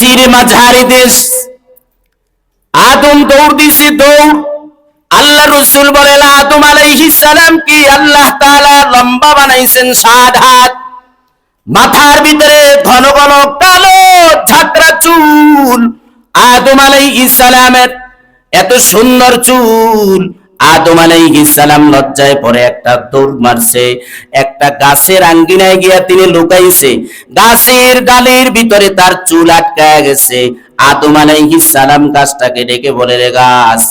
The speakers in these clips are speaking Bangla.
তাফসীরে মাঝহারি দেশ। আদম দৌড় দিছে, দৌড়। আল্লাহ রাসূল বলেন আদম আলাইহিস সালাম কি আল্লাহ তাআলা লম্বা বানাইছেন 7 হাত, মাথার ভিতরে ঘন ঘন কালো ঝাঁকড়া চুল। আদম আলাইহিস সালামের এত সুন্দর চুল। আদম আলাইহিস সালাম লজ্জায় পড়ে একটা দৌড় মারছে, একটা গাছের আঙ্গিনায় গিয়া তিনি লুকাইছে। গাছের ডালের ভিতরে তার চুল আটকায় গেছে। আদম আলাইহিস সালাম গাছটাকে ডেকে বলে, রে গাছ,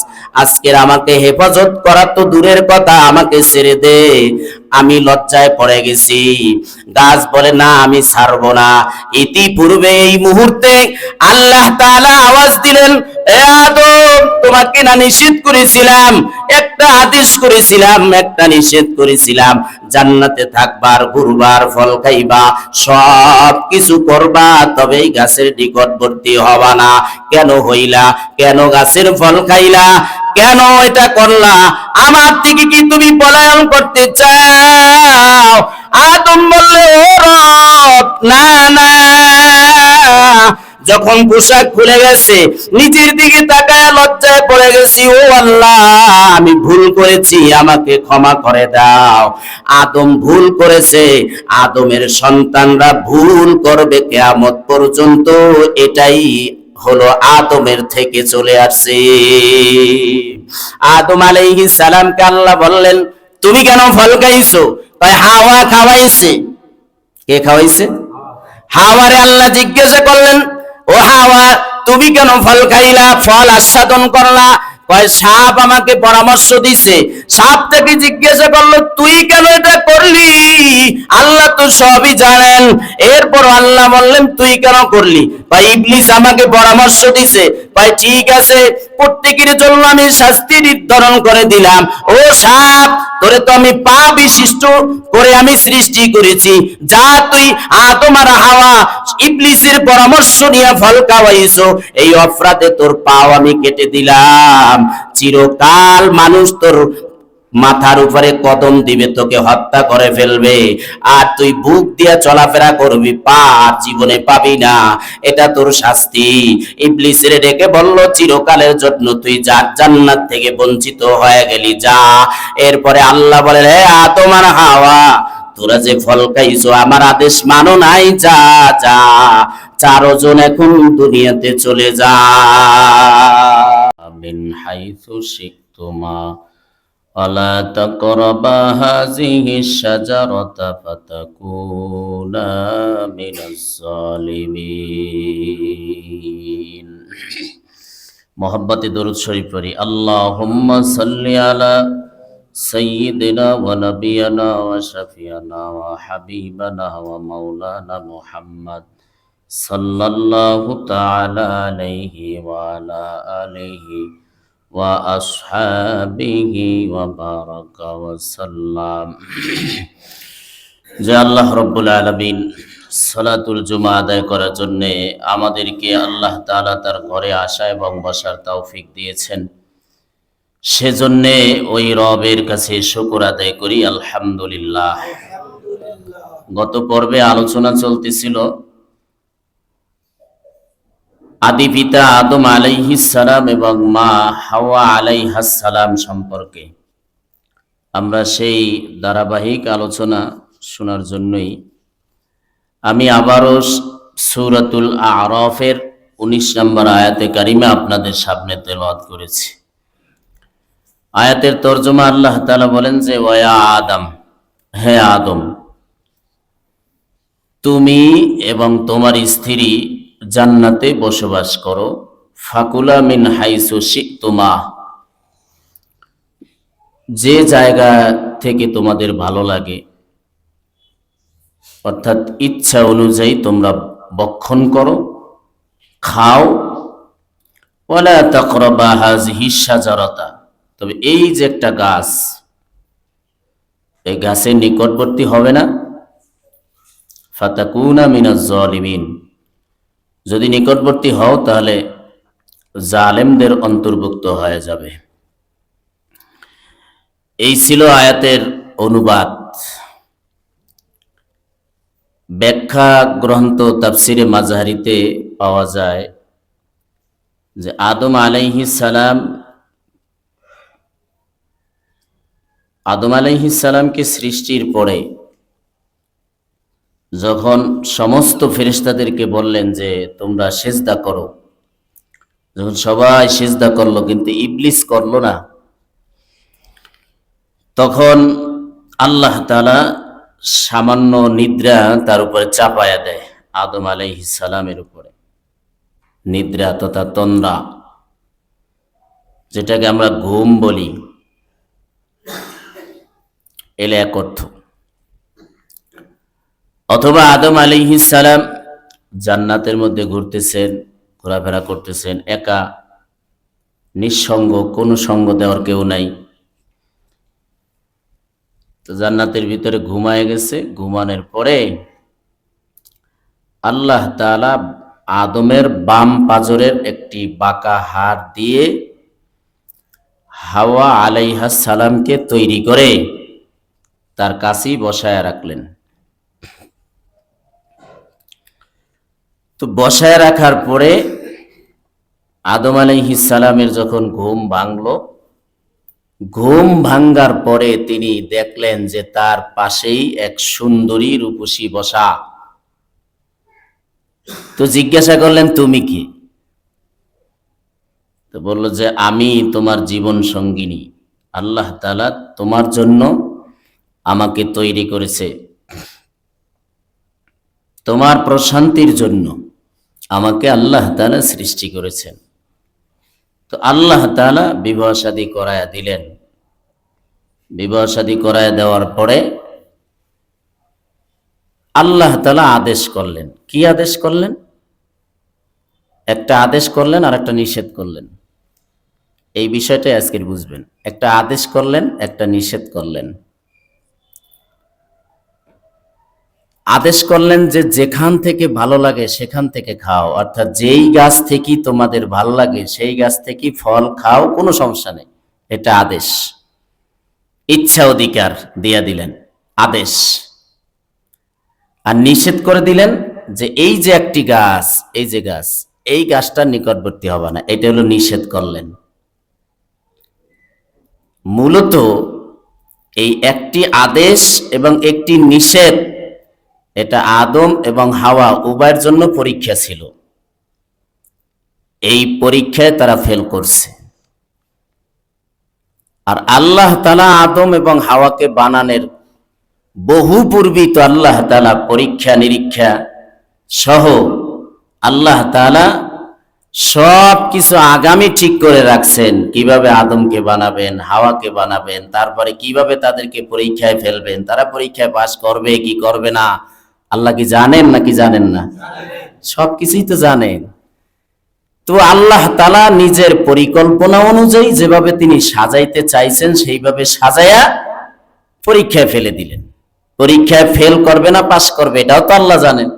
আজকের আমাকে হেফাজত করা তো দূরের কথা, আমাকে ছেড়ে দে, আমি লজ্জায় পড়ে গেছি। গাছ বলে, না, আমি ছাড়বো না। ইতিপূর্বে এই মুহূর্তে আল্লাহ তাআলা আওয়াজ দিলেন, এ আদম, তোমাকে না নিষেধ করেছিলাম, একটা আদেশ করেছিলাম, একটা নিষেধ করেছিলাম, জান্নাতে থাকবার, ঘুরবার, ফল খাইবা, সব কিছু করবা, তবে এই গাছের নিকটবর্তী হবা না। কেন হইলা? কেন গাছের ফল খাইলা? কেন এটা করলা? আমার থেকে কি তুমি পলায়ন করতে চাও? আদম বললে, ও রব, না না। যখন পোশাক খুলে গেছে, নিচের দিকে তাকায় লজ্জায় পড়ে গেছি, ও আল্লাহ, আমি ভুল করেছি, আমাকে ক্ষমা করে দাও। আদম ভুল করেছে, আদমের সন্তানরা ভুল করবে কিয়ামত পর্যন্ত, এটাই হলো আদমের থেকে চলে আসছে। আদম আলাইহিস সালামকে আল্লাহ বললেন, তুমি কেন ফল খাইছো? তাই হাওয়া খাওয়াইছে। কে খাওয়াইছে? হাওয়ারে আল্লাহ জিজ্ঞাসা করলেন, ও হাওয়া, তুমি কেন ফল খাইলা, ফল আস্বাদন করলা? কয়, সাপ আমাকে পরামর্শ দিছে। সাপ থেকে জিজ্ঞাসা করলো, তুই কেন এটা করলি? আল্লাহ তো সবই জানেন। এরপর আল্লাহ বললেন, তুই কেন করলি? ভাই, ইবলিস আমাকে পরামর্শ দিছে। ভাই, ঠিক আছে, প্রত্যেকের জন্য আমি শাস্তি নির্ধারণ করে দিলাম। ও সাপ, তোরে তো আমি পা বিশিষ্ট করে আমি সৃষ্টি করেছি, যা তুই আদম আর হাওয়া ইবলিসের পরামর্শ নিয়ে ফল খাওয়াইছো, এই অপরাধে তোর পাও আমি কেটে দিলাম। চিরকাল মানুষ তোর মাথার উপরে কদম দিবে, তোকে হত্যা করে ফেলবে, আর তুই বুক দিয়ে চলাফেরা করবি, পা আর জীবনে পাবি না। এটা তোর শাস্তি। ইবলিসের ডেকে বলল, চিরকালের জন্য তুই জান্নাত থেকে বঞ্চিত হয়ে গেলি, যা। এরপরে আল্লাহ বলেন, হে আদম আর হাওয়া, তোরা যে ফল খাইছো, আমার আদেশ মানো নাই, যা যা, চারজন এখন দুনিয়াতে চলে যা। মিন হাইসু শিকতুমা ولا تقربا هذه الشجرة فتكونا من الظالمين। मोहब्बते दुरूद शरीफ पढ़ी। अल्लाहुम्मा सल्लि अला सय्यिदिना व नबियना व शफियना व हबीबना व मौलाना मुहम्मद सल्लल्लाहु ताला अलैहि व अला आलिहि ওয়া আসহাবিহি ওয়া বারাকা ওয়া সাল্লাম। যে আল্লাহ রাব্বুল আলামিন সালাতুল জুমা আদায় করার জন্য আমাদেরকে আল্লাহ তাআলা তার ঘরে আসা এবং বসার তৌফিক দিয়েছেন, সেজন্য ওই রবের কাছে শুকর আদায় করি, আলহামদুলিল্লাহ। গত পর্বে আলোচনা চলতেছিল আদি পিতা আদম আলাইহিস সালাম এবং মা হাওয়া আলাইহাস সালাম সম্পর্কে। আমরা সেই ধারাবাহিক আলোচনা শোনার জন্যই আমি আবারও সূরাতুল আ'রাফের 19 নম্বর আয়াতে কারিমা আপনাদের সামনে তেলাওয়াত করেছি। আয়াতের তরজমা আল্লাহ তাআলা বলেন যে, ওয়া আদম, হে আদম, তুমি এবং তোমার স্ত্রী জান্নাতে বসবাস করো, ফাকুলা মিন হাইসু শিকতুমা, যে জায়গা থেকে তোমাদের ভালো লাগে, অর্থাৎ ইচ্ছা অনুযায়ী তোমরা ভক্ষণ করো, খাও। ওয়ালা তাকরাবা হাযিহিশ শাজারাতা, তবে এই যে একটা গাছ, এই গাছের নিকটবর্তী হবে না। ফাতাকুনা মিনাজ জালিমিন, যদি নিকটবর্তী হও তাহলে জালেমদের অন্তর্ভুক্ত হয়ে যাবে। এই ছিল আয়াতের অনুবাদ। ব্যাখ্যা গ্রন্থ তাফসিরে মাযহারিতে পাওয়া যায় যে আদম আলাইহিস সালামকে সৃষ্টির পরে যখন সমস্ত ফেরেশতাদেরকে বললেন যে তোমরা সিজদা করো, যখন সবাই সিজদা করলো কিন্তু ইবলিস করলো না, তখন আল্লাহ তাআলা সামান্য নিদ্রা তার উপরে চাপায়া দেয়, আদম আলাইহিস সালামের উপরে। নিদ্রা তথা তন্দ্রা, যেটাকে আমরা ঘুম বলি, এলে এক অর্থ। অথবা আদম আলাইহিস সালাম জান্নাতের মধ্যে ঘুরতেছেন, ঘোরাফেরা করতেছেন, একা, নিঃসঙ্গ, কোনো সঙ্গ দেওয়ার কেউ নাই। তো জান্নাতের ভিতরে ঘুমায় গেছে। ঘুমানোর পরে আল্লাহ তাআলা আদমের বাম পাজরের একটি বাঁকা হাড় দিয়ে হাওয়া আলাইহাস সালামকে তৈরি করে তার কাছেই বসায় রাখলেন। তো বসায় রাখার পরে আদম আলাইহিস সালামের যখন ঘুম ভাঙলো, ঘুম ভাঙ্গার পরে তিনি দেখলেন যে তার পাশেই এক সুন্দরী রূপসী বসা। তো জিজ্ঞাসা করলেন, তুমি কি? তো বলল যে আমি তোমার জীবন সঙ্গিনী, আল্লাহ তাআলা তোমার জন্য আমাকে তৈরি করেছে, তোমার প্রশান্তির জন্য আমাকে আল্লাহ তাআলা সৃষ্টি করেছেন। তো আল্লাহ তাআলা বিবাহ শাদী করায়া দিলেন। বিবাহ শাদী করায়া দেওয়ার পরে আল্লাহ তাআলা আদেশ করলেন। কি আদেশ করলেন? একটা আদেশ করলেন আর একটা নিষেধ করলেন। এই বিষয়টাই আজকের বুঝবেন। একটা আদেশ করলেন, একটা নিষেধ করলেন। আদেশ করলেন যে যেখান থেকে ভালো লাগে সেখান থেকে খাও, অর্থাৎ যেই গাছ থেকে তোমাদের ভালো লাগে সেই গাছ থেকে ফল খাও, কোনো সমস্যা নেই, এটা আদেশ। ইচ্ছা অধিকার দিয়া দিলেন, আদেশ। আর নিষেধ করে দিলেন যে এই যে একটি গাছ, এই যে গাছ, এই গাছটার নিকটবর্তী হবে না, এটা হলো নিষেধ করলেন। মূলত এই একটি আদেশ এবং একটি নিষেধ, এটা আদম এবং হাওয়া উভয়ের জন্য পরীক্ষা ছিল। এই পরীক্ষায় তারা ফেল করছে। আর আল্লাহ তাআলা আদম এবং হাওয়াকে বানানোর বহু পূর্বেই তো আল্লাহ তাআলা পরীক্ষা নিরীক্ষা সহ আল্লাহ তাআলা সব কিছু আগামী ঠিক করে রাখছেন, কিভাবে আদমকে বানাবেন, হাওয়াকে বানাবেন, তারপরে কিভাবে তাদেরকে পরীক্ষায় ফেলবেন, তারা পরীক্ষায় পাস করবে কি করবে না, আল্লাহ কি জানেন নাকি জানেন না? সবকিছুই তো জানেন। তো আল্লাহ তাআলা নিজের পরিকল্পনা অনুযায়ী যেভাবে তিনি সাজাইতে চাইছেন সেইভাবে সাজায়া পরীক্ষায় ফেলে দিলেন। পরীক্ষায় ফেল করবে না পাস করবে এটাও তো আল্লাহ জানেন।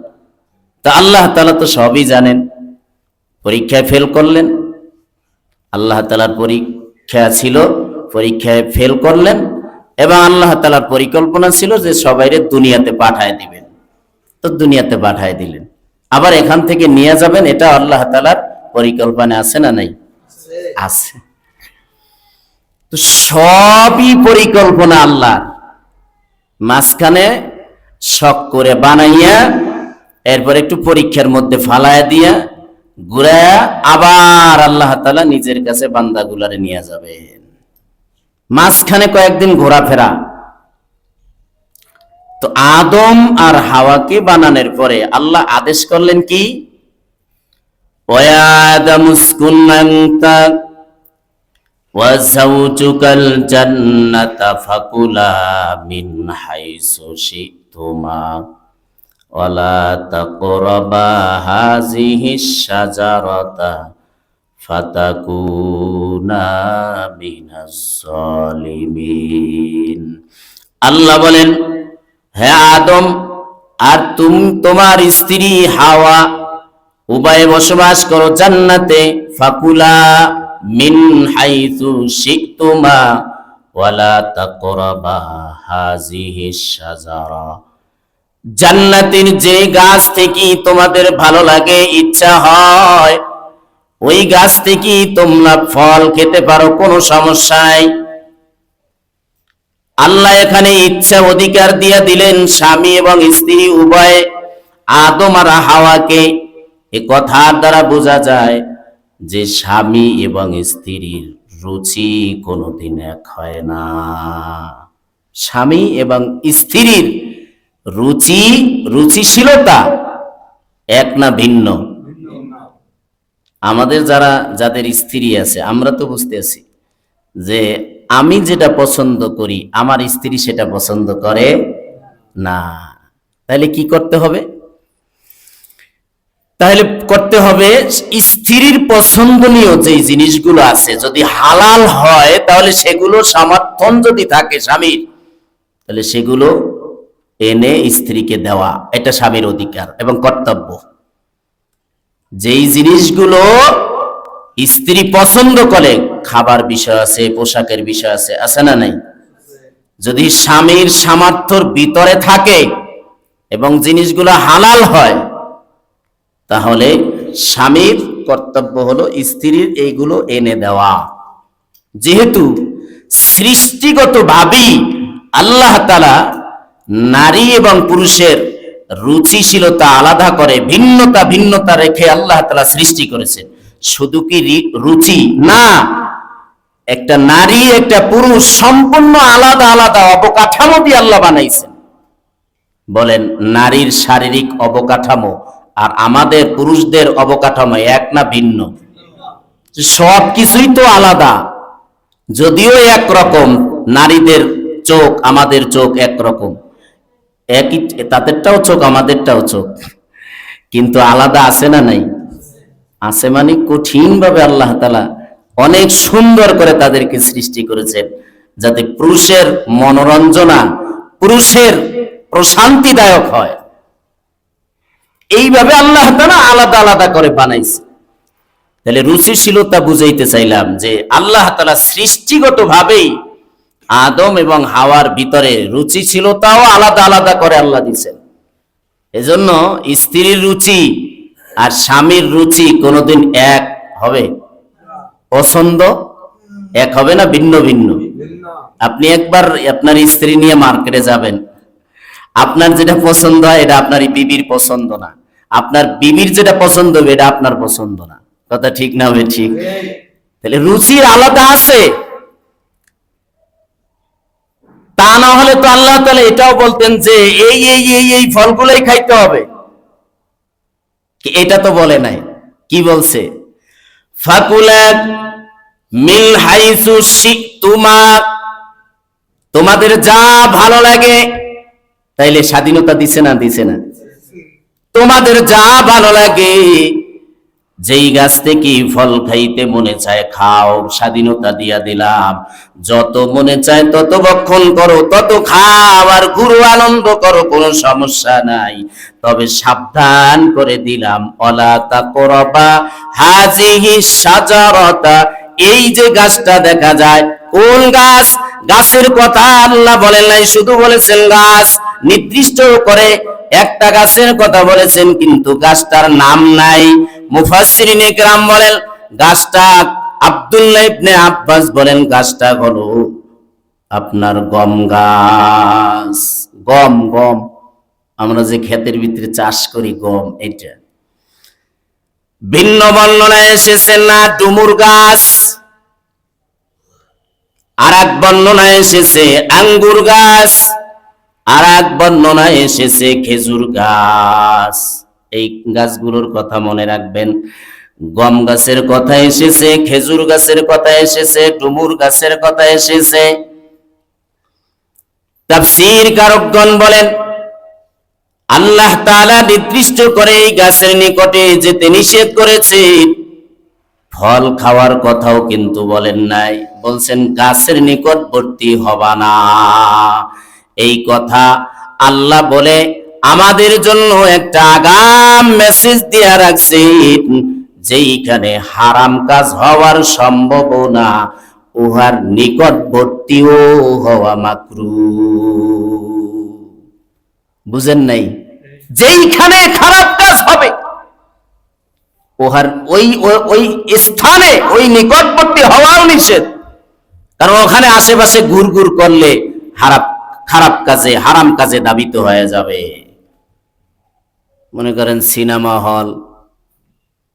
তা আল্লাহ তাআলা তো সবই জানেন। পরীক্ষায় ফেল করলেন, আল্লাহ তাআলার পরীক্ষা ছিল, পরীক্ষায় ফেল করলেন, এবং আল্লাহ তাআলার পরিকল্পনা ছিল যে সবাইরে দুনিয়াতে পাঠায় দিবেন। তো দুনিয়াতে পাঠায় দিলেন, আবার এখান থেকে নিয়ে যাবেন, এটা আল্লাহ তাআলার পরিকল্পনা আছে না নাই? আছে। তো সবই পরিকল্পনা আল্লাহ, মাঝখানে শখ করে বানাইয়া এরপর একটু পরীক্ষার মধ্যে ফালায়া দিয়া ঘুরায়া আবার আল্লাহ তাআলা নিজের কাছে বান্দাগুলারে নিয়ে যাবেন। মাঝখানে কয়েকদিন ঘোরাফেরা। তো আদম আর হাওয়াকে বানানোর পরে আল্লাহ আদেশ করলেন কি? ওয়া আদামু উসকুন আনতা ওয়া যাওজুকাল জান্নাতা ফাকুলা মিন হাইসু শি'তুমা ওয়া লা তাকরাবা হাযিহিশ শাজারাতা ফাতাকুনা মিনাজ জালিমিন। আল্লাহ বলেন, হে আদম আর তোমার স্ত্রী হাওয়া উভয়ে বসবাস করো জান্নাতে। ফাকুলা মিন হাইসু শি'তুমা ওয়া লা তাকরাবা হাযিহিশ শাজারা, জান্নাতের যে গাছ থেকে তোমাদের ভালো লাগে, ইচ্ছা হয়, ওই গাছ থেকে তোমরা ফল খেতে পারো, কোনো সমস্যা নাই। আল্লাহ এখানে ইচ্ছা অধিকার দিয়ে দিলেন স্বামী এবং স্ত্রী উভয়ে, আদম আর হাওয়াকে। এ কথার দ্বারা বোঝা যায় যে স্বামী এবং স্ত্রীর রুচি কোনোদিন এক হয় না। স্বামী এবং স্ত্রীর রুচিশীলতা এক না ভিন্ন? আমাদের যাদের স্ত্রী আছে, আমরা তো বুঝতে আছি যে আমি যেটা পছন্দ করি আমার স্ত্রী সেটা পছন্দ করে না। তাহলে কি করতে হবে? স্ত্রীর পছন্দনীয় যে জিনিসগুলো আছে যদি হালাল হয়, তাহলে সেগুলো সমর্থন যদি থাকে স্বামীর, তাহলে সেগুলো এনে স্ত্রীকে দেওয়া, এটা স্বামীর অধিকার এবং কর্তব্য। যেই জিনিসগুলো স্ত্রী পছন্দ করে, খাবার বিষয় আছে, পোশাকের বিষয় আছে, আছে না নাই? যদি স্বামীর সামর্থ্যের ভিতরে থাকে এবং জিনিসগুলো হালাল হয়, তাহলে স্বামীর কর্তব্য হলো স্ত্রীর এইগুলো এনে দেওয়া। যেহেতু সৃষ্টিগতভাবেই আল্লাহ তাআলা নারী এবং পুরুষের রুচিশীলতা আলাদা করে, ভিন্নতা রেখে আল্লাহ তাআলা সৃষ্টি করেছেন। শুধু কি রুচি না, একটা নারী একটা পুরুষ সম্পূর্ণ আলাদা আলাদা অবকাঠামো দিয়ে আল্লাহ বানাইছেন। বলেন, নারীর শারীরিক অবকাঠামো আর আমাদের পুরুষদের অবকাঠামো এক না ভিন্ন? সব কিছুই তো আলাদা, যদিও একরকম। নারীদের চোখ আমাদের চোখ একরকম, একই, তাদেরটাও চোখ আমাদেরটাও চোখ, কিন্তু আলাদা আছে না নাই? আছে, মানে কঠিন ভাবে আল্লাহ তাআলা অনেক সুন্দর করে তাদেরকে সৃষ্টি করেছেন, যাতে পুরুষের মনোরঞ্জনা, পুরুষের প্রশান্তিদায়ক হয়। এইভাবে আল্লাহ তাআলা আলাদা আলাদা করে বানাইছে। তাহলে রুচিশীলতা বুঝাইতে চাইলাম যে আল্লাহ তাআলা সৃষ্টিগত ভাবেই আদম এবং হাওয়ার ভিতরে রুচিশীলতাও আলাদা আলাদা করে আল্লাহ দিয়েছেন। এজন্য স্ত্রীর রুচি আর স্বামীর রুচি কোনোদিন এক হবে? পছন্দ এক হবে না, ভিন্ন ভিন্ন। আপনি একবার আপনার স্ত্রী নিয়ে মার্কেটে যাবেন, আপনার যেটা পছন্দ হয় এটা আপনার বিবির পছন্দ না, আপনার বিবির যেটা পছন্দ হবে এটা আপনার পছন্দ না। কথা ঠিক না? হবে ঠিক? তাহলে রুচির আলাদা আছে। তা না হলে তো আল্লাহ তাআলা এটাও বলতেন যে এই ফলগুলোই খাইতে হবে। এটা তো বলে নাই, কি বলছে? ফাকুলা মিন হাইসু শিতুমা, তোমাদের যা ভালো লাগে। তাইলে স্বাধীনতা দিছে না? দিছে না? তোমাদের যা ভালো লাগে, যেই গাছ থেকে ফল খাইতে মনে চায় খাও, স্বাধীনতা দিয়া দিলাম। যত মনে চায় তত ভক্ষণ করো, তত খাও আর ঘুরো, আনন্দ করো, কোনো সমস্যা নাই। তবে সাবধান করে দিলাম, অলা তাকরাবা হাযিহি শাজারাতা, এই যে গাছটা দেখা যায়, কোন গাছ? গাছের কথা আল্লাহ বলেন নাই, শুধু বলেছেন গাছ, নির্দিষ্ট করে একটা গাছের কথা বলেছেন, কিন্তু গাছটার নাম নাই। মুফাসসিরিনে কেরাম বলেন গাছটা, আব্দুল্লাহ ইবনে আব্বাস বলেন গাছটা হলো আপনার গম গাছ। গম আমরা যে ক্ষেতের ভিতরে চাষ করি গম, এটা। ভিন্ন বর্ণনায় এসেছে না ডুমুর গাছ, আর এক বর্ণনায় এসেছে আঙ্গুর গাছ, আর এক বর্ণনায় এসেছে খেজুর গাছ। এই গাছগুলোর কথা মনে রাখবেন। গম গাছের কথা এসেছে, খেজুর গাছের কথা এসেছে, ডুমুর গাছের কথা এসেছে। তাফসীর কারকগণ বলেন আল্লাহ তাআলা নির্দিষ্ট করে এই গাছের নিকটে যেতে নিষেধ করেছেন, ফল খাওয়ার কথাও কিন্তু বলেন নাই, বলছেন গাছের নিকটবর্তী হবা না। এই কথা আল্লাহ বলে আমাদের জন্য একটা আগাম মেসেজ দিয়ে রাখছেন, যেইখানে হারাম কাজ হওয়ার সম্ভাবনা, উহার নিকটবর্তীও হওয়া মাকরুহ। বুঝেন নাই? যেইখানে খারাপ কাজ হবে ওহার ওই ওই স্থানে ওই নিকটবর্তী হওয়াও নিষেধ। কারণ ওখানে আশেপাশে ঘুর ঘুর করলে খারাপ কাজে, হারাম কাজে দাবিত হয়ে যাবে। মনে করেন সিনেমা হল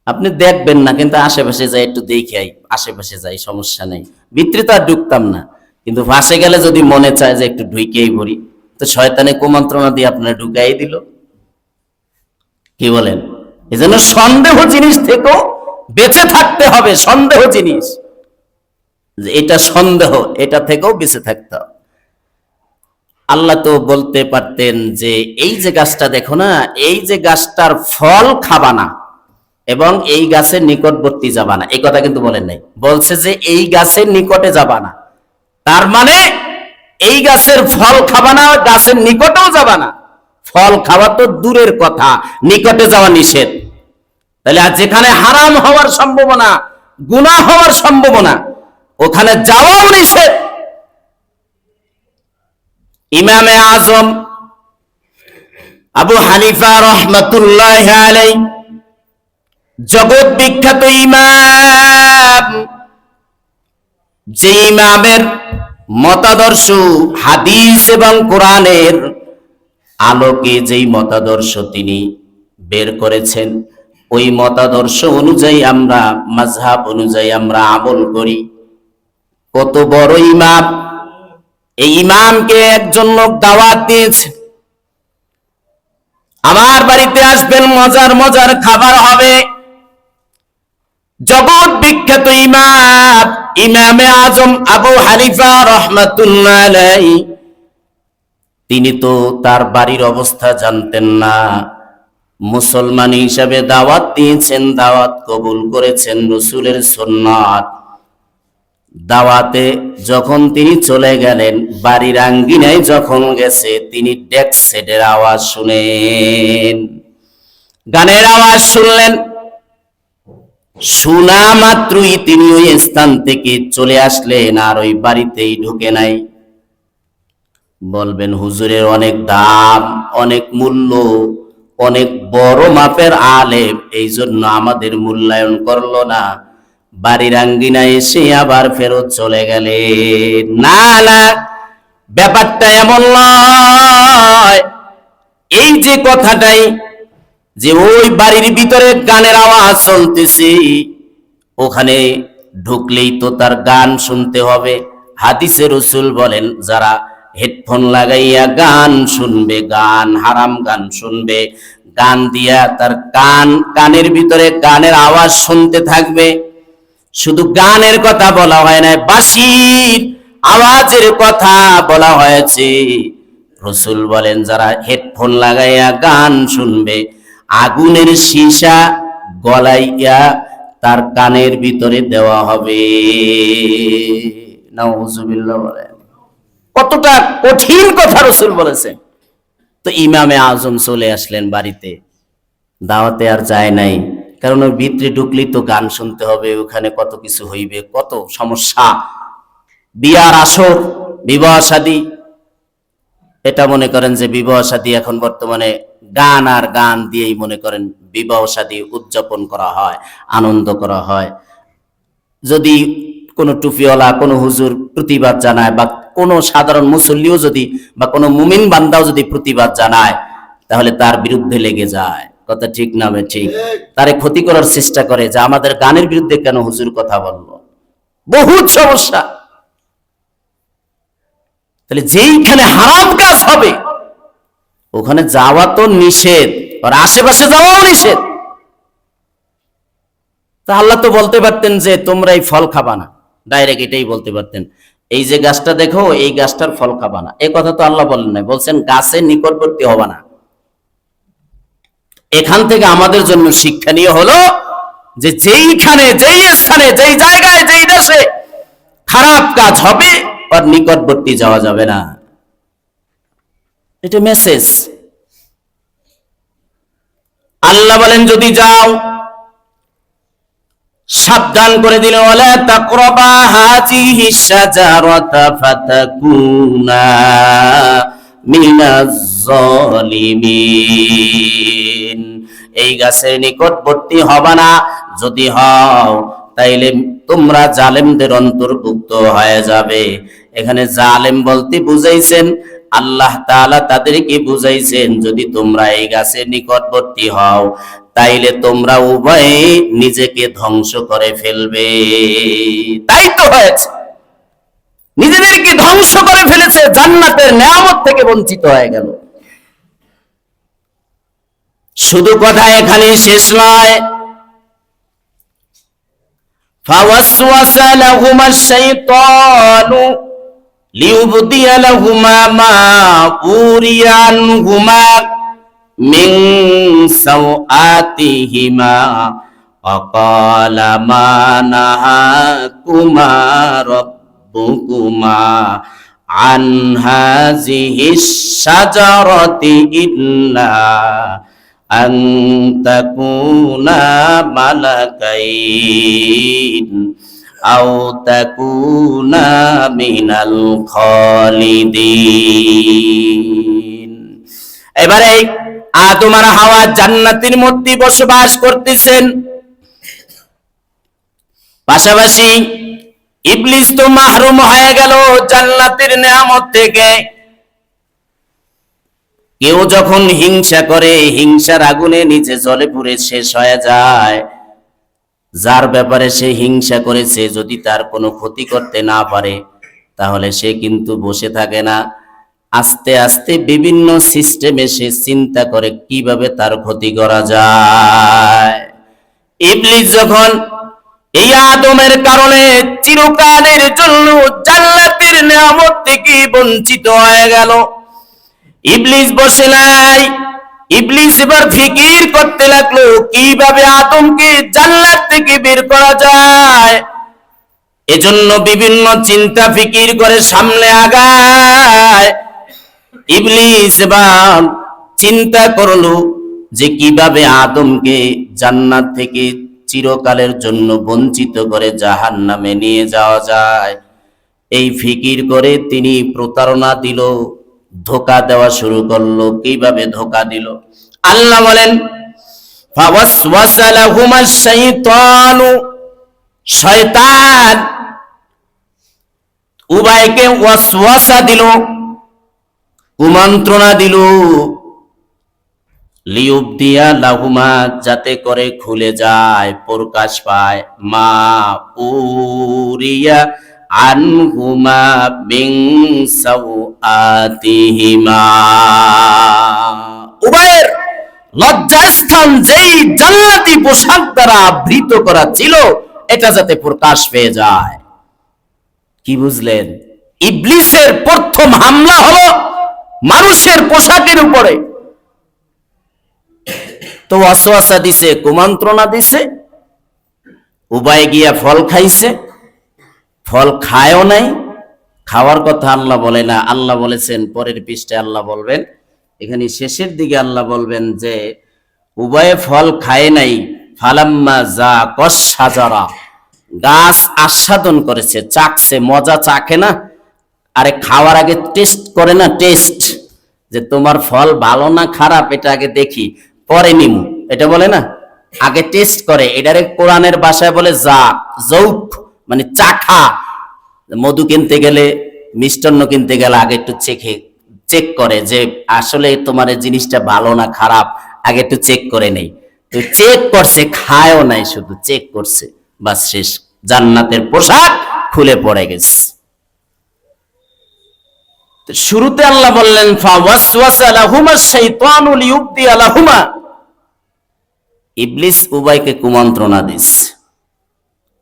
আপনি দেখবেন না, কিন্তু আশেপাশে যাই একটু দেখে আশেপাশে যাই, সমস্যা নেই, ভিতরে তো আর ঢুকতাম না, কিন্তু ফাঁসে গেলে যদি মনে চায় যে একটু ঢুকেই পড়ি, তো শয়তানে কুমন্ত্রণা দিয়ে আপনার ঢুকাই দিল। কি বলেন? এজন্য সন্দেহ জিনিস থেকেও বেঁচে থাকতে হবে। সন্দেহ জিনিস, এটা সন্দেহ, এটা থেকেও বেঁচে থাকতে হবে। আল্লাহ তো বলতে পারতেন যে এই যে গাছটা দেখো না, এই যে গাছটার ফল খাবা না এবং এই গাছের নিকটবর্তী যাবা না, এই কথা কিন্তু বলেন নাই। বলছে যে এই গাছের নিকটে যাবা না, তার মানে এই গাছের ফল খাবা না, গাছের নিকটেও যাবা না। ফল খাওয়া তো দূরের কথা, নিকটে যাওয়া নিষেধ। তাহলে আর যেখানে হারাম হওয়ার সম্ভাবনা, গুনাহ হওয়ার সম্ভাবনা, ওখানে যাওয়াও নিষেধ। ইমামে আজম আবু হানিফা রহমাতুল্লাহ আলাইহি, জগৎ বিখ্যাত ইমাম, যে ইমামের মতাদর্শ হাদিস এবং কোরআনের আলোকে যেই মতাদর্শ তিনি বের করেছেন, ওই মতাদর্শ অনুযায়ী আমরা, মাযহাব অনুযায়ী আমরা আমল করি। কত বড় ইমাম! এই ইমামকে একজন লোক দাওয়াত দিয়েছে, আমার বাড়িতে আসবেন, মজার মজার খাবার হবে। জগৎ বিখ্যাত ইমাম, ইমামে আজম আবু হানিফা রহমাতুল্লাহ আলাইহি, তিনি তো তার বাড়ির অবস্থা জানতেন না। মুসলমান হিসাবে দাওয়াত দিয়েছেন, দাওয়াত কবুল করেছেন, রাসূলের সুন্নাত। দাওয়াতে যখন তিনি চলে গেলেন, বাড়ির আঙ্গিনায় যখন গেছে, তিনি ডেক সেটের আওয়াজ শুনেন, গানের আওয়াজ শুনলেন। শোনা মাত্রই তিনি ওই স্থান থেকে চলে আসলেন, আর ওই বাড়িতেই ঢুকে নাই। বলবেন হুজুরের অনেক দাম, অনেক মূল্য, অনেক বড় মাপের আলেম, এই জন্য আমাদের মূল্যায়ন করলো না, বাড়ির আঙ্গিনায় এসে আবার ফেরত চলে গেলে। না না, ব্যাপারটা এমন নয়। এই যে কথাটাই, যে ওই বাড়ির ভিতরে গানের আওয়াজ চলতেছে, ওখানে ঢুকলেই তো তার গান শুনতে হবে। হাদিসে রাসূল বলেন, যারা হেডফোন লাগাইয়া গান শুনবে, গান, হারাম গান শুনবে, গান দিয়া তার কানের ভিতরে গানের আওয়াজ শুনতে থাকবে। শুধু গানের কথা বলা হয় না, বাঁশির আওয়াজের কথা বলা হয়েছে। রাসূল বলেন, যারা হেডফোন লাগাইয়া গান শুনবে, আগুনের সীসা গলাইয়া তার কানের ভিতরে দেওয়া হবে। নাউযুবিল্লাহ বলেন। কতটা কঠিন কথা রাসূল বলেছেন। তো ইমামে আজম চলে আসলেন বাড়িতে, দাওয়াতে আর যায় নাই, কারণ ওর ভিতরে ঢুকলেই তো গান শুনতে হবে, ওখানে কত কিছু হইবে, কত সমস্যা, বিয়ার আসর, বিবাহ শাদী। এটা মনে করেন যে বিবাহ শাদী এখন বর্তমানে গান আর গান দিয়েই মনে করেন বিবাহ শাদী উদযাপন করা হয়, আনন্দ করা হয়। যদি কোনো টুপিওয়ালা, কোনো হুজুর প্রতিবাদ জানায়, বা কোনো সাধারণ মুসল্লিও যদি, বা কোনো মুমিন বান্দাও যদি প্রতিবাদ জানায়, তাহলে তার বিরুদ্ধে লেগে যায়। কথা ঠিক না? ঠিক। তারে ক্ষতি করার চেষ্টা করে, যে আমাদের গানের বিরুদ্ধে কেন হুজুর কথা বললো, বহুত সমস্যা। তাহলে যেইখানে হারাম কাজ হবে ওখানে যাওয়া তো নিষেধ, আর আশেপাশে যাওয়াও নিষেধ। তা আল্লাহ তো বলতে পারতেন যে তোমরা এই ফল খাবা না, ডাইরেক্ট এটাই বলতে পারতেন, এই যে গাছটা দেখো, এই গাছটার ফল খাবা না। এই কথা তো আল্লাহ বলেন নাই, বলছেন গাছের নিকটবর্তী হবা না। এখান থেকে আমাদের জন্য শিক্ষণীয় হলো যে যেইখানে, যেই স্থানে, যেই জায়গায়, যেই দেশে খারাপ কাজ হবে, ওর নিকটবর্তী যাওয়া যাবে না। এটা মেসেজ। আল্লাহ বলেন যদি যাও, সাবধান করে দিল, ওয়ালা তাকরাবা হাযিহি শাজারাতা ফাতাকুনা মিনাজ যালিমিন। এই গাছের নিকটবর্তী হবা না, যদি হও তাইলে তোমরা জালেমদের অন্তর্ভুক্ত হয়ে যাবে। এখানে জালেম বলতে বুঝাইছেন আল্লাহ তাআলা তাদেরকে বুঝাইছেন যদি তোমরা এই গাছের নিকটবর্তী হও তাইলে তোমরা উভয়ে নিজেকে ধ্বংস করে ফেলবে। তাই তো হয়েছে, নিজেদেরকে ধ্বংস করে ফেলেছে, জান্নাতের নেয়ামত থেকে বঞ্চিত হয়ে গেল। শুধু কথা এখানে শেষ নয়, فوسوس لهما الشيطان ليبدي لهما ما وري عنهما من سوآتهما وقال ما نهاكما ربكما عن هذه الشجرة إلا أن تكونا ملكين أو تكونا من الخالدين। এবারে আদম আর হাওয়া জান্নাতের মধ্যে বসবাস করতেছেন, পাশাপাশি ইবলিস তো মাহরুম হয়ে গেল জান্নাতের নেয়ামত থেকে। কেউ যখন হিংসা করে, হিংসার আগুনে নিচে জ্বলে পুড়ে শেষ হয়ে যায়। যার ব্যাপারে সে হিংসা করেছে যদি তার কোনো ক্ষতি করতে না পারে তাহলে সে কিন্তু বসে থাকে না, আস্তে আস্তে বিভিন্ন সিস্টেমে সে চিন্তা করে কিভাবে তার ক্ষতি করা যায়। ইবলিস যখন এই আদমের কারণে চিরকালের জন্য জান্নাতের নেয়ামত থেকে বঞ্চিত হয়ে গেল, ইবলিস বসে নাই। ইবলিস এবার ফিকির করতে লাগলো কিভাবে আদমকে জান্নাত থেকে বের করা যায়। এজন্য বিভিন্ন চিন্তা ফিকির করে সামনে আগায়। ইবলিস এবার চিন্তা করলো যে কিভাবে আদমকে জান্নাত থেকে চিরকালের জন্য বঞ্চিত করে জাহান্নামে নিয়ে যাওয়া যায়। এই ফিকির করে তিনি প্রতারণা দিল, ধোঁকা দেওয়া শুরু করলো। কিভাবে ধোঁকা দিল? আল্লাহ বলেন ফাওয়াসওয়াসা লাহুমাশ শাইতানু, শয়তান উভয়কে ওয়াসওয়াসা দিল, কুমন্ত্রণা দিল, লিউবদিয়া লাহুমা, যাতে করে খুলে যায়, প্রকাশ পায়, মা উরিয়া আনহুমা মিন সাওআতিহিমা, উভয়ের লজ্জাস্থান যেই জান্নাতি পোশাক দ্বারা আবৃত করা ছিল এটা যাতে প্রকাশ পেয়ে যায়। কি বুঝলেন? ইবলিসের প্রথম হামলা হলো মানুষের পোশাকের উপরে। তো ওয়াসওয়াসা দিছে, কুমন্ত্রণা দিছে, উভয় গিয়া ফল খাইছে, ফল খায়ও নাই। খাওয়ার কথা আল্লাহ বলে না, আল্লাহ বলেছেন পরের পৃষ্ঠায় আল্লাহ বলবেন, এখানে শেষের দিকে আল্লাহ বলবেন যে উভয়ে ফল খায় নাই। ফালাম্মা যাকাশ শাজারা, গাছ আস্বাদন করেছে, চাখছে, মজা চাখে না, আরে খাওয়ার আগে টেস্ট করে না, টেস্ট যে তোমার ফল ভালো না খারাপ এটা আগে দেখি পরে নিমু, এটা বলে না, আগে টেস্ট করে। এটারে কোরআনের ভাষায় বলে যৌক, মানে চাখা। মধু কিনতে গেলে, মিষ্টান্ন কিনতে গেলে আগে একটু চেক করে যে আসলে তোমার এই জিনিসটা ভালো না খারাপ, আগে একটু চেক করে নেই। তো চেক করছে, খায়ও নাই, শুধু চেক করছে, বাস শেষ, জান্নাতের পোশাক খুলে পড়ে গেছে। শুরুতে আল্লাহ বললেন ফাওয়াসওয়াসা লাহুমাশ শাইতানু লিয়ুবদিয়া লাহুমা, ইবলিস উভয়কে কুমন্ত্রণা দিছে।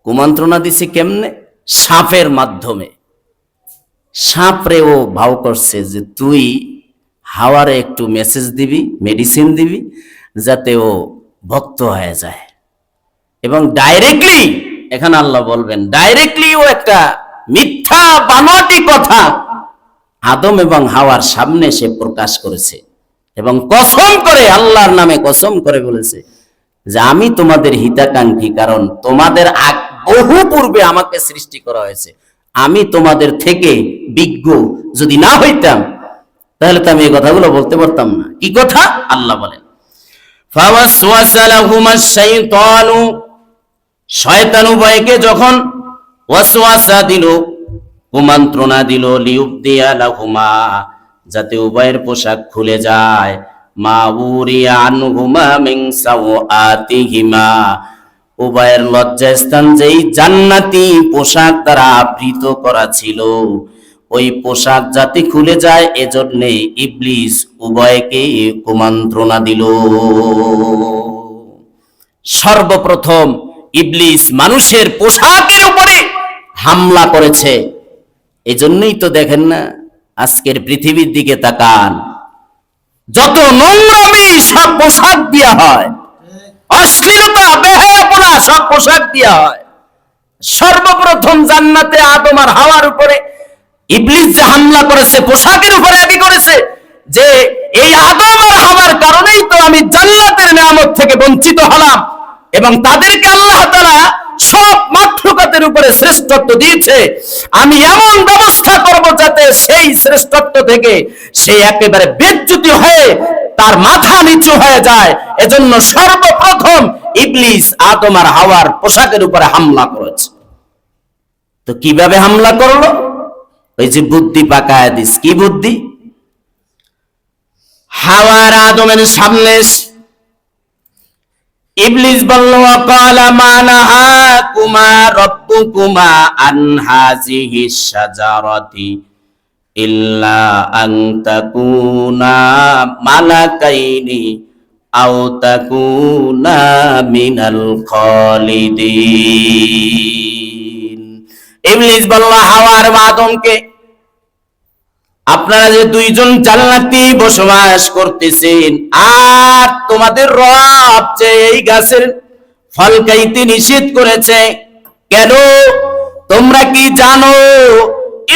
কুমন্ত্রণা দিছে কেমনে? সাপের মাধ্যমে। সাপরে ও ভাও করছে যে তুই হাওয়ারে একটু মেসেজ দিবি, মেডিসিন দিবি যাতে ও ভক্ত হয়ে যায়। এবং ডাইরেক্টলি, এখানে আল্লাহ বলবেন ডাইরেক্টলি ও একটা মিথ্যা বানোয়াটি কথা আদম এবং হাওয়ার সামনে সে প্রকাশ করেছে এবং কসম করে, আল্লাহর নামে কসম করে বলেছে যে আমি তোমাদের হিতাকাঙ্ক্ষী, কারণ তোমাদের বহু পূর্বে আমাকে সৃষ্টি করা হয়েছে, আমি তোমাদের থেকে বিজ্ঞ যদি না হইতাম তাহলে তো আমি এই কথাগুলো বলতে পারতাম না। কি কথা? আল্লাহ বলেন ফাওয়াসওয়াসা লাহুমাশ শাইতানু, শয়তান উভয়কে যখন ওয়াসওয়াসা দিল, কুমন্ত্রণা দিল, লিউবদিয়া লাহুমা, যাতে উভয়ের পোশাক খুলে যায়, মা উরিয়া আনহুমা মিন সাওআতিহিমা, উভয়ের লজ্জাস্থান যেই জান্নাতি পোশাক দ্বারা আবৃত করা ছিল, ওই পোশাক যাতে খুলে যায় এজন্য ইবলিস উভয়কে কুমন্ত্রণা দিল। সর্বপ্রথম ইবলিস মানুষের পোশাকের উপরে হামলা করেছে। এজন্যই তো দেখেন না, আজকের পৃথিবীর দিকে তাকান, যত নোংরামি সব পোশাক দেয়া হয়, অশ্লীলতা বেহায়াপনা সব পোশাক দেয়া হয়। সর্বপ্রথম জান্নাতে আদম আর হাওয়ার উপরে ইবলিস যে হামলা করেছে পোশাকের উপরে আগে করেছে, যে এই আদম আর হাওয়ার কারণেই তো আমি জান্নাতের নিয়ামত থেকে বঞ্চিত হলাম, এবং তাদেরকে আল্লাহ তাআলা সব মাখলুকাতের উপরে শ্রেষ্ঠত্ব দিয়েছে। আমি এমন ব্যবস্থা করব যাতে সেই শ্রেষ্ঠত্ব থেকে সে একেবারে বেজ্জতি হয়ে তার মাথা নিচু হয়ে যায়। এজন্য সর্বপ্রথম ইবলিস আদম আর হাওয়ার পোশাকের উপরে হামলা করেছে। তো কিভাবে হামলা করলো? ওই যে বুদ্ধি পাকায় দিস। কি বুদ্ধি? হাওয়ার আদমের সামনে ইবলিস বলল, ওয়াকালা মা নাহাকুমা রাব্বুকুমা আন হাযিহিশ শাজারাতি ইল্লা আন তাকুনা মালাকাইনি আও তাকুনা মিনাল খালিদিন। ইবলিস বলল হাওয়ার আদমকে, আপনারা যে দুইজন জান্নাতি বসবাস করতেছেন, আর তোমাদের রব যে এই গাছের ফল খাইতে নিষেধ করেছে, কেন তোমরা কি জানো?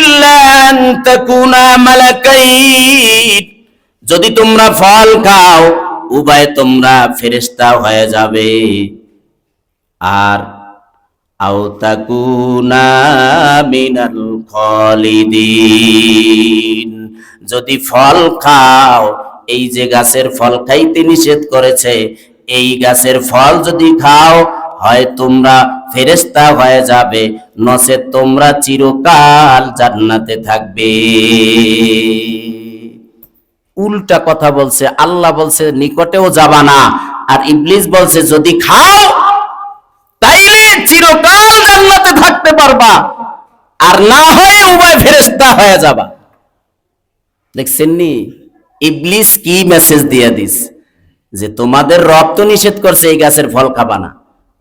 ইল্লা আন তাকুনা মালাকাইন, যদি তোমরা ফল খাও উভয় তোমরা ফেরেশতা হয়ে যাবে, আর আও তাকুনা মিনাল খালিদিন, যদি ফল খাও, এই যে গাছের ফল খাইতে নিষেধ করেছে, এই গাছের ফল যদি খাও, হয় তোমরা ফেরেশতা হয়ে যাবে, নচেৎ তোমরা চিরকাল জান্নাতে থাকবে। উল্টা কথা বলছে। আল্লাহ বলছে নিকটেও যাবা না, আর ইবলিস বলছে যদি খাও তাইলে চিরকাল জান্নাতে থাকতে পারবা, আর না হয় উভয় ফেরেশতা হয়ে যাবা। দেখছেন নি ইবলিস কি মেসেজ দিয়ে দিস, যে তোমাদের রব তো নিষেধ করছে এই গাছের ফল খাবা না।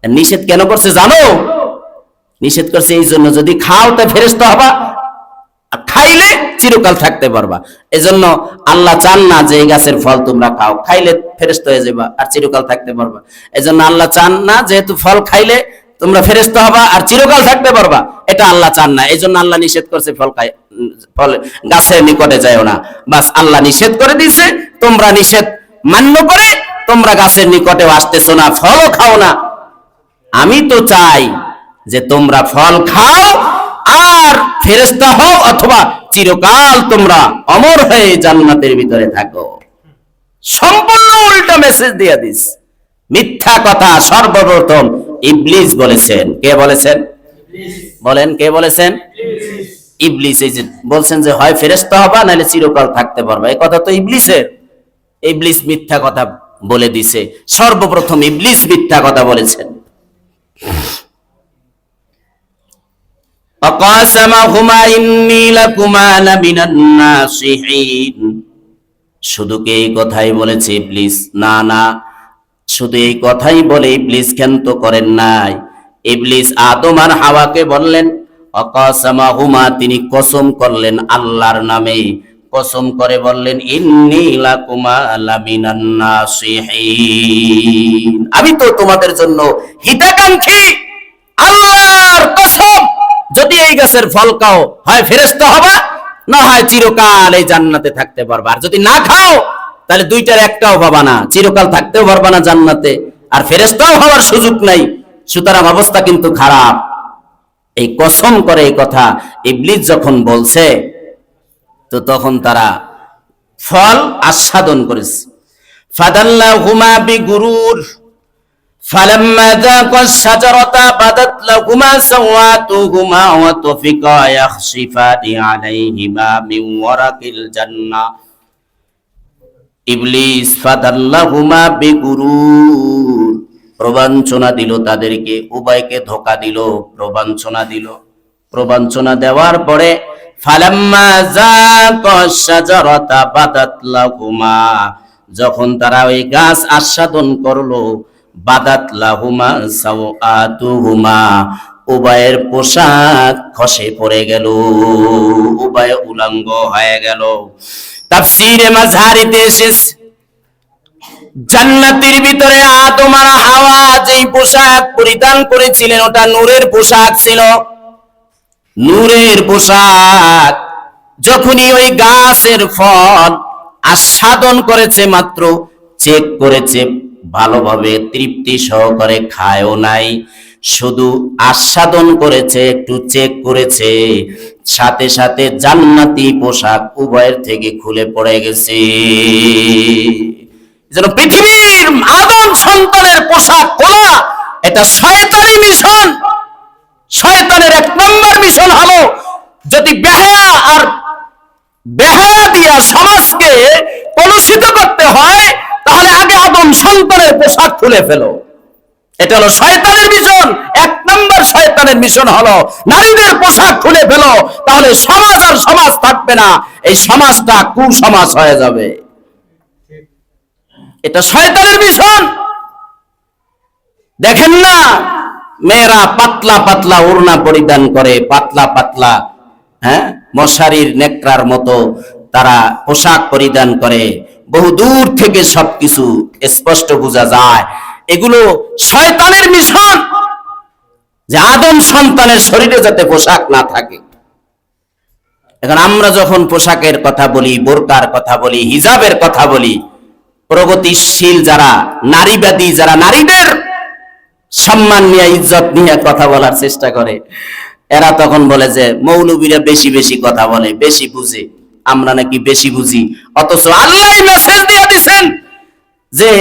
নিষেধ কেন করছে জানো? নিষেধ করছে এই জন্য, যদি খাও তা ফেরেশতা হবা, খাইলে চিরকাল থাকতে পারবা। এজন্য আল্লাহ চান না যে এই গাছের ফল তোমরা খাও, খাইলে ফেরেশতা হয়ে যাবা আর চিরকাল থাকতে পারবা। এজন্য আল্লাহ চান না যেহেতু ফল খাইলে তোমরা ফেরেশতা হবা আর চিরকাল থাকতে পারবা, এটা আল্লাহ চান না। এজন্য আল্লাহ নিষেধ করছে ফল গাছের নিকটে যাও না। বাস আল্লাহ নিষেধ করে দিয়েছে, তোমরা নিষেধ মান্য করে তোমরা গাছের নিকটেও আসতেছো না, ফলও খাও না। আমি তো চাই যে তোমরা ফল খাও আর ফেরেশতা হও, অথবা চিরকাল তোমরা অমর হয়ে জান্নাতের ভিতরে থাকো। সম্পূর্ণ উল্টা মেসেজ দিয়ে দিস। মিথ্যা কথা সর্বপ্রথম ইবলিস বলেছেন। কে বলেছেন? বলেন কে বলেছেন? ইবলিস। এই যে বলছেন যে হয় ফেরেশতা হবা নাহলে চিরকাল থাকতে পারবা, এই কথা তো ইবলিসের। ইবলিস মিথ্যা কথা বলে দিছে। সর্বপ্রথম ইবলিস মিথ্যা কথা বলেছেন। ফাকাসামাহুমা ইন্নী লাকুমা লামিনান নাসিহিন, শুধু কি এই কথাই বলেছে ইবলিস? না না, শুধু এই কথাই বলে ইবলিস ক্ষান্ত করেন নাই। ইবলিস আদম আর হাওয়াকে বললেন, ফাকাসামাহুমা, তিনি কসম করলেন আল্লাহর নামে, কসম করে বললেন ইন্নী লাকুমা লামিনান নাসিহিন, আমি তো তোমাদের জন্য হিতাকাঙ্ক্ষী। আল্লাহর কসম, যদি এই গাছের ফল খাও হয় ফেরেশতা হবা, না হয় চিরকাল এই জান্নাতে থাকতে পারবা। আর যদি না খাও তাহলে দুইটার একটাও পাবা না, চিরকাল থাকতেও পারবা না জান্নাতে, আর ফেরেশতাও হওয়ার সুযোগ নাই। সুতরাং অবস্থা কিন্তু খারাপ। এই কসম করে এই কথা ইবলিস যখন বলছে, তো তখন তারা ফল আস্বাদন করেছে। ফাদাল্লাহুমা বিগুরুর ফালাম্মা যাকা শাজারাতা বাদাত লাহুমা সাওয়াতুহুমা ওয়া তাফিকা ইয়াখসিফানি আলাইহিমা মিন ওয়ারাকিল জান্নাহ। ইবলিস ফাদাল্লাহুমা বিগুরুর, প্রবঞ্চনা দিল তাদেরকে, উভয়কে ধোঁকা দিল, প্রবঞ্চনা দিল। প্রবঞ্চনা দেওয়ার পরে ফালাম্মা যাকা শাজারাতা বাদাত লাহুমা, যখন তারা ওই গাছ আস্বাদন করলো, বাদাত লাহুমা সাওয়াতুহুমা, উভয়ের পোশাক খসে পড়ে গেল, উভয় উলঙ্গ হয়ে গেল। তাফসীরে মাযহারিতে এসেছে জান্নাতের ভিতরে আদম আর হাওয়া যেই পোশাক পরিধান করেছিলেন ওটা নূরের পোশাক ছিল, নূরের পোশাক। যখনই ওই গাছের ফল আস্বাদন করেছে, মাত্র চেক করেছে ভালোভাবে, তৃপ্তি সহকারে খায়ও নাই, শুধু আস্বাদন করেছে, একটু চেক করেছে, সাথে সাথে জান্নাতি পোশাক উভয়ের থেকে খুলে পড়ে গেছে। যেন পৃথিবীর আদম সন্তানের পোশাক খোলা এটা শয়তানি মিশন। শয়তানের এক নম্বর মিশন হলো যদি বেহায়া দিয়া সমাজকে কলুষিত করতে হয়, তাহলে আগে আদম সন্তানের পোশাক খুলে ফেলো। এটা হলো শয়তানের মিশন। এক নম্বর শয়তানের মিশন হলো নারীদের পোশাক খুলে ফেলো, তাহলে সমাজ আর সমাজ থাকবে না, এই সমাজটা কুসমাজ হয়ে যাবে। এটা শয়তানের মিশন। দেখেন না, মেয়েরা পাতলা পাতলা ওড়না পরিধান করে, পাতলা পাতলা মশারির নেকড়ার মতো তারা পোশাক পরিধান করে, বহু দূর থেকে সবকিছু স্পষ্ট বোঝা যায়। এগুলো শয়তানের মিশন, যে আদম সন্তানের শরীরে যাতে পোশাক না থাকে। এখন আমরা যখন পোশাকের কথা বলি, বোরকার কথা বলি, হিজাবের কথা বলি, প্রগতিশীল যারা নারীবাদী, যারা নারীদের সম্মান নিয়ে ইজ্জত নিয়ে কথা বলার চেষ্টা করে, এরা তখন বলে যে মৌলবীরা বেশি বেশি কথা বলে, বেশি বুঝে, আমরা নাকি বেশি বুঝি। অথচ আল্লাহ মেসেজ দিয়ে দিয়েছেন যে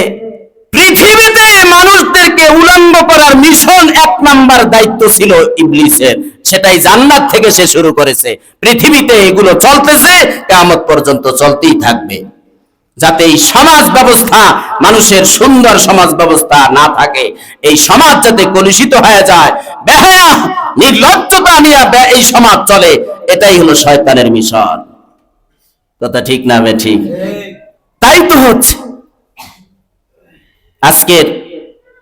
পৃথিবীতে মানুষদেরকে উলঙ্গ করার মিশন এক নাম্বার দায়িত্ব ছিল ইবলিসের, সেটাই জান্নাত থেকে সে শুরু করেছে। পৃথিবীতে এগুলো চলতেছে, কিয়ামত পর্যন্ত চলতেই থাকবে, যাতে এই সমাজ ব্যবস্থা, মানুষের সুন্দর সমাজ ব্যবস্থা না থাকে, এই সমাজ যাতে কলুষিত হয়ে যায়, বেহায়া নির্লজ্জতা নিয়ে এই সমাজ চলে, এটাই হলো শয়তানের মিশন। কথা ঠিক না বে ঠিক? তাই তো হচ্ছে। আজকের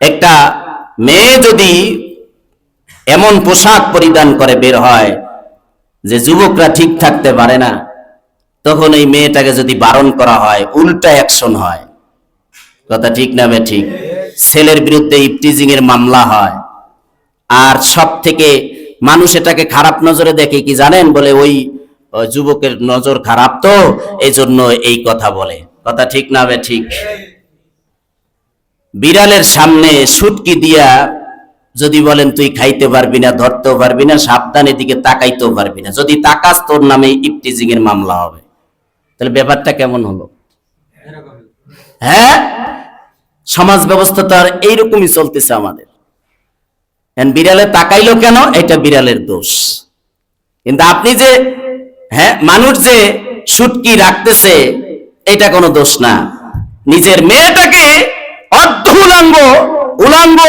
একটা মেয়ে যদি এমন পোশাক পরিধান করে বের হয় যে যুবকরা ঠিক থাকতে পারে না, তখন এই মেয়েটাকে যদি বারণ করা হয়, উল্টা অ্যাকশন হয়। কথা ঠিক না বে ঠিক? ছেলের বিরুদ্ধে ইফটিজিং এর মামলা হয়। আর সব থেকে মানুষ এটাকে খারাপ নজরে দেখে কি জানেন? বলে ওই যুবকের নজর খারাপ, তো এই জন্য এই কথা বলে। কথা ঠিক না বে ঠিক? বিড়ালের সামনে শুটকি দিয়া যদি বলেন তুই খাইতে পারবি না, ধরতেও পারবি না, সাবধানে দিকে তাকাইতেও পারবি না, যদি তাকাস তোর নামে ইফটিজিং এর মামলা হবে। তাহলে ব্যাপারটা কেমন হলো? হ্যাঁ, সমাজ ব্যবস্থা তো আর এইরকমই চলতেছে আমাদের। বিড়ালে তাকাইলো কেন? এটা বিড়ালের দোষ। কিন্তু আপনি যে মানুষ যে শুটকি রাখতেছে, এটা কোনো দোষ না। নিজের মেয়েটাকে অর্ধ উলঙ্গ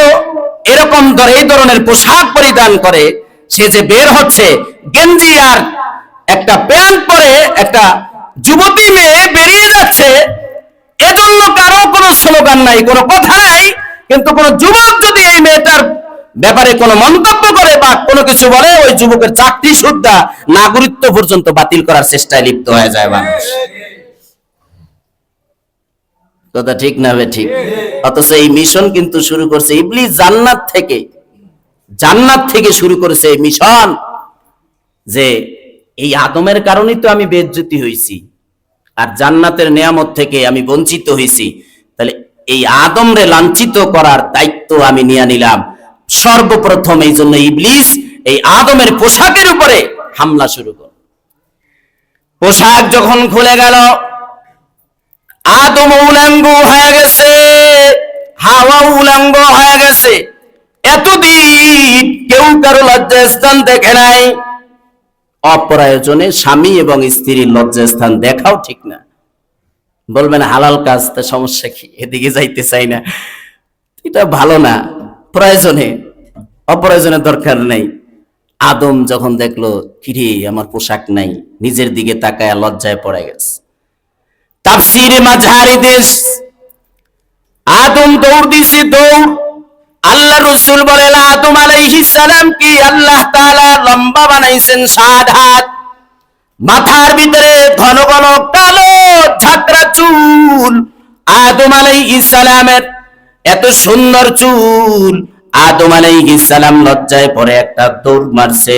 এরকম এই ধরনের পোশাক পরিধান করে সে যে বের হচ্ছে, গেঞ্জি আর একটা প্যান্ট পরে একটা যুবতী মেয়ে বেরিয়ে যাচ্ছে, এজন্য কারো কোনো স্লোগান নাই, কোনো কথা নাই। কিন্তু কোন যুবক যদি এই মেয়েটার ব্যাপারে কোনো মন্তব্য করে বা কোনো কিছু বলে, ওই যুবকের চাকরি সুদ্ধা নাগরিকত্ব পর্যন্ত বাতিল করার চেষ্টায় লিপ্ত হয়ে যায় মানুষ। কথা ঠিক না বে ঠিক? অথচ এই মিশন কিন্তু শুরু করছে ইবলিস জান্নাত থেকে শুরু করেছে এই মিশন, যে এই আদমের কারণেই তো আমি বেইজ্জতি হয়েছি আর জান্নাতের নিয়ামত থেকে আমি বঞ্চিত হয়েছি। তাহলে এই আদমরে লাঞ্ছিত করার দায়িত্ব আমি নিয়ে নিলাম সর্বপ্রথম। এই জন্য ইবলিস এই আদমের পোশাকের উপরে হামলা শুরু করল। পোশাক যখন খুলে গেল, আদম উলঙ্গ হয়ে গেছে, হাওয়া উলঙ্গ হয়ে গেছে। এতদিন কেউ কারো লজ্জাস্থান দেখে নাই। অপ্রয়োজনে স্বামী এবং স্ত্রীর লজ্জাস্থান দেখাও ঠিক না। বলবেন হালাল কাজ, তা সমস্যা কি, এদিকে যাইতে চাই না, এটা ভালো না। প্রয়োজনে, অপ্রয়োজনে দরকার নাই। আদম যখন দেখলো কিরে আমার পোশাক নাই, নিজের দিকে তাকায় লজ্জায় পড়ে গেছে। তাফসীরে মাঝহারি দেশ, আদম দৌড় দিছে, দৌড়। আল্লাহ রসুল বলে আদম আলাইহিস সালাম কি আল্লাহ তাআলা লম্বা বানাইছেন 7 হাত, মাথার ভিতরে ঘন ঘন কালো ঝাঁকড়া চুল। আদম আলাইহিস সালামের এত সুন্দর চুল। আদম আলাইহিস সালাম লজ্জায় পড়ে একটা দৌড় মারছে,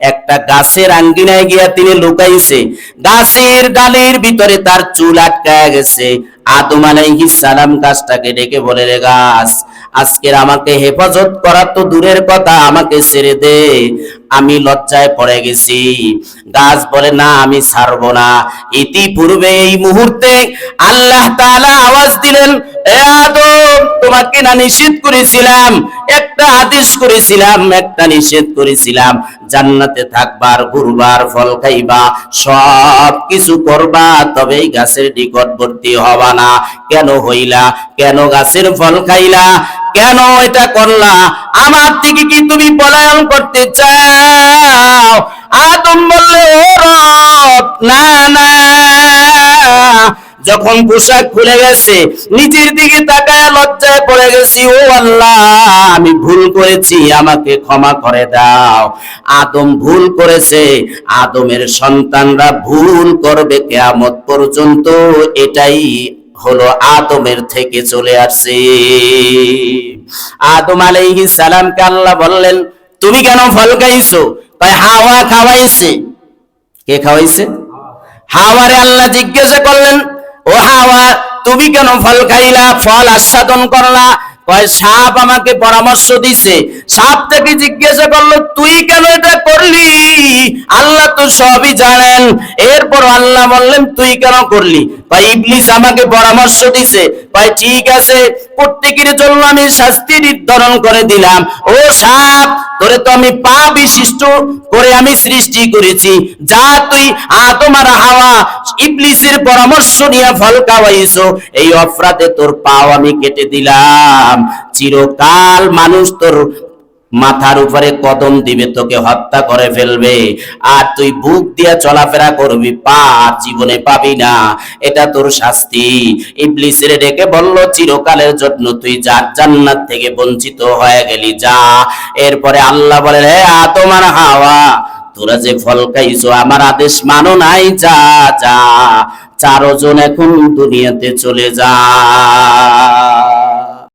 একটা গাছের আঙ্গিনায় গিয়া তিনি লুকাইছে। গাছের ডালের ভিতরে তার চুল আটকায় গেছে। আদম আলাইহিস সালাম গাছটাকে ডেকে বলে, রে গাছ, আজকের আমাকে হেফাজত করা তো দূরের কথা, আমাকে ছেড়ে দে, আমি লজ্জায় পড়ে গেছি। গাছ বলে, না আমি ছাড়বো না। ইতিপূর্বে এই মুহূর্তে আল্লাহ তাআলা আওয়াজ দিলেন, এ আদম, তোমাকে না নিষেধ করেছিলাম, একটা আদেশ করেছিলাম, একটা নিষেধ করেছিলাম, জান্নাতে থাকবার, ঘুরবার, ফল খাইবা, সব কিছু করবা, তবে এই গাছের নিকটবর্তী হবা না। কেন হইলা? কেন গাছের ফল খাইলা? কেন এটা করলা? আমার থেকে কি তুমি পলায়ন করতে চাও? আদম বললে, ও রব, না না। যখন পোশাক খুলে গেছে, নিজের দিকে তাকায় লজ্জায় পড়ে গেছি। ও আল্লাহ, আমি ভুল করেছি, আমাকে ক্ষমা করে দাও। আদম ভুল করেছে, আদমের সন্তানরা ভুল করবে কিয়ামত পর্যন্ত, এটাই হলো আদমের থেকে চলে আসছে। আদম আলাইহিস সালামকে আল্লাহ বললেন, তুমি কেন ফল খাইছো? কয় হাওয়া খাওয়াইছে। কে খাওয়াইছে? হাওয়ারে আল্লাহ জিজ্ঞাসা করলেন, ও হাওয়া, তুমি কেন ফল খাইলা, ফল আস্বাদন করলা? কয় সাপ আমাকে পরামর্শ দিছে। সাপ থেকে জিজ্ঞাসা করলো, তুই কেন এটা করলি? আল্লাহ তো সবই জানেন। এরপর আল্লাহ বললেন, তুই কেন করলি? কয় ইবলিস আমাকে পরামর্শ দিছে। কয় ঠিক আছে, প্রত্যেকের জন্য আমি শাস্তি নির্ধারণ করে দিলাম। ও সাপ, তোরে তো আমি পা বিশিষ্ট করে আমি সৃষ্টি করেছি, যা তুই আদম আর হাওয়া ইবলিসের পরামর্শ নিয়ে ফল খাওয়াইছো, এই অপরাধে তোর পাও আমি কেটে দিলাম। চিরকাল মানুষ তোর মাথার উপরে কদম দিবে, তোকে হত্যা করে ফেলবে, আর তুই বুক দিয়া চলাফেরা করবি, পা জীবনে পাবি না, এটা তোর শাস্তি। ইবলিসের ডেকে বলল, চিরকালের জন্য তুই জান্নাত থেকে বঞ্চিত হয়ে গেলি, যা। এরপরে আল্লাহ বলেন, হে আদম আর হাওয়া, তোরা যে ফল খাইছো, আমার আদেশ মানো নাই, যা যা, 4 জন এখন দুনিয়াতে চলে যা।